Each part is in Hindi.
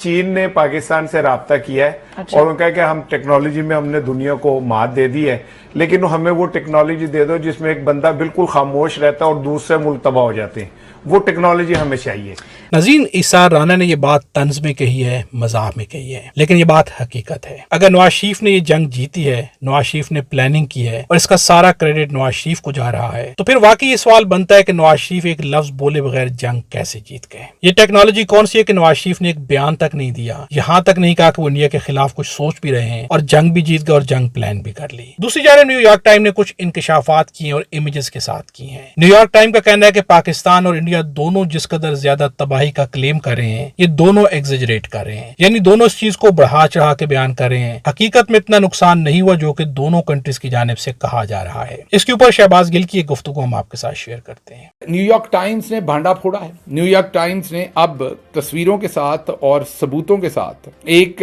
चीन ने पाकिस्तान से राब्ता किया है। अच्छा। और उनका है कि हम टेक्नोलॉजी में हमने दुनिया को मात दे दी है, लेकिन हमें वो टेक्नोलॉजी दे दो जिसमें एक बंदा बिल्कुल खामोश रहता है और दूसरे मुल्क तबाह हो जाते हैं। वो टेक्नोलॉजी हमें चाहिए। नज़ीर इसार राना ने ये बात तंज में कही है, मजाक में कही है, लेकिन ये बात हकीकत है। अगर नवाज शरीफ ने ये जंग जीती है, नवाज शरीफ ने प्लानिंग की है और इसका सारा क्रेडिट नवाज शरीफ को जा रहा है, तो फिर वाकई ये सवाल बनता है कि नवाज शरीफ एक लफ्ज बोले बगैर जंग कैसे जीत गए। ये टेक्नोलॉजी कौन सी है कि नवाज शरीफ ने एक बयान तक नहीं दिया, यहाँ तक नहीं कहा कि वो इंडिया के खिलाफ कुछ सोच भी रहे हैं और जंग भी जीत गए और जंग प्लान भी कर ली। दूसरी जानब न्यूयॉर्क टाइम ने कुछ इंकशाफात किए और इमेजेस के साथ की हैं। न्यूयॉर्क टाइम का कहना है कि पाकिस्तान और इंडिया दोनों जिस कदर ज्यादा तबाही का क्लेम कर रहे हैं, ये दोनों एग्जेजरेट कर रहे हैं, यानी दोनों इस चीज को बढ़ा चढ़ा के बयान कर रहे हैं। हकीकत में इतना नुकसान नहीं हुआ जो कि दोनों कंट्रीज की जानिब से कहा जा रहा है। इसके ऊपर शहबाज गिल की एक गुफ्तगू हम आपके साथ शेयर करते हैं। न्यूयॉर्क टाइम्स ने भांडा फोड़ा है। न्यूयॉर्क टाइम्स ने अब तस्वीरों के साथ और सबूतों के साथ एक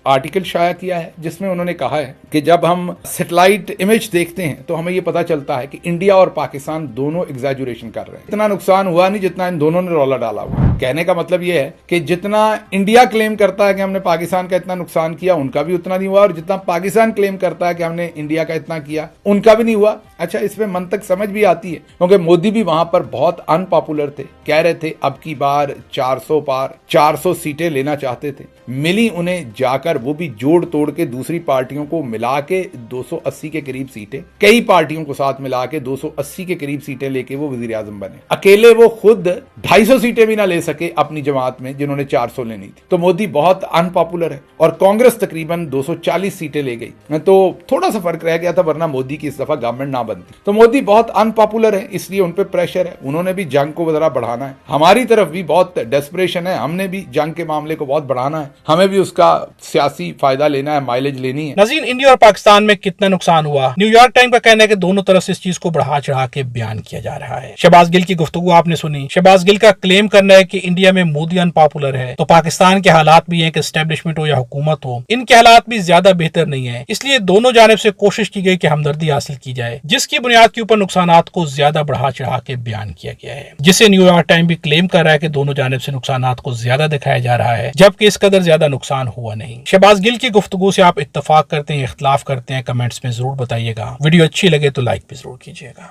आर्टिकल शाया किया है जिसमें उन्होंने कहा है कि जब हम सैटेलाइट इमेज देखते हैं तो हमें यह पता चलता है कि इंडिया और पाकिस्तान दोनों एग्जैजुरेशन कर रहे हैं। इतना नुकसान हुआ नहीं जितना इन दोनों ने रौला डाला हुआ। कहने का मतलब यह है कि जितना इंडिया क्लेम करता है कि हमने पाकिस्तान का इतना नुकसान किया, उनका भी उतना नहीं हुआ, और जितना पाकिस्तान क्लेम करता है कि हमने इंडिया का इतना किया, उनका भी नहीं हुआ। अच्छा, इसमें मंतक समझ भी आती है क्योंकि मोदी भी वहां पर बहुत अनपॉपुलर थे। कह रहे थे अब की बार 400 सीटें लेना चाहते थे। मिली उन्हें जाकर वो भी जोड़ तोड़ के दूसरी पार्टियों को मिला के 280 के करीब सीटें, कई पार्टियों को साथ मिला के 280 के करीब सीटें लेके वो वजीर आजम बने। अकेले वो खुद 250 सीटें भी ना ले सके अपनी जमात में जिन्होंने 400 लेनी थी। तो मोदी बहुत अनपॉपुलर है और कांग्रेस तकरीबन 240 सीटें ले गई, तो थोड़ा सा फर्क रह गया था, वरना मोदी की इस दफा गवर्नमेंट ना बनती। तो मोदी बहुत अनपॉपुलर है, इसलिए उन पे प्रेशर है। उन्होंने भी जंग को जरा बढ़ाना है। हमारी तरफ भी बहुत डेस्परेशन है, हमने भी जंग के मामले को बहुत बढ़ाना है, हमें भी उसका सियासी फायदा लेना है, माइलेज लेनी है। नज़ीर, इंडिया और पाकिस्तान में कितना नुकसान हुआ, न्यूयॉर्क टाइम का कहना है कि दोनों तरफ से इस चीज को बढ़ा चढ़ा के बयान किया जा रहा है। शहबाज गिल की गुफ्तगू आपने सुनी। शहबाज गिल का क्लेम करना है कि इंडिया में मोदी अनपॉपुलर है, तो पाकिस्तान के हालात भी हैं कि एस्टेब्लिशमेंट हो या हुकूमत हो, इनके हालात भी ज्यादा बेहतर नहीं है। इसलिए दोनों जानिब से कोशिश की गई कि हमदर्दी हासिल की जाए, जिसकी बुनियाद के ऊपर नुकसानात को ज्यादा बढ़ा चढ़ा के बयान किया गया है, जिसे न्यूयॉर्क टाइम भी क्लेम कर रहा है कि दोनों जानिब से नुकसानात को ज्यादा दिखाया जा रहा है, जबकि इस कदर ज्यादा नुकसान हुआ नहीं। शहबाज गिल की गुफ्तगू से आप इत्तफाक करते हैं, इख्तलाफ करते हैं, कमेंट्स में जरूर बताइएगा। वीडियो अच्छी लगे तो लाइक भी जरूर कीजिएगा।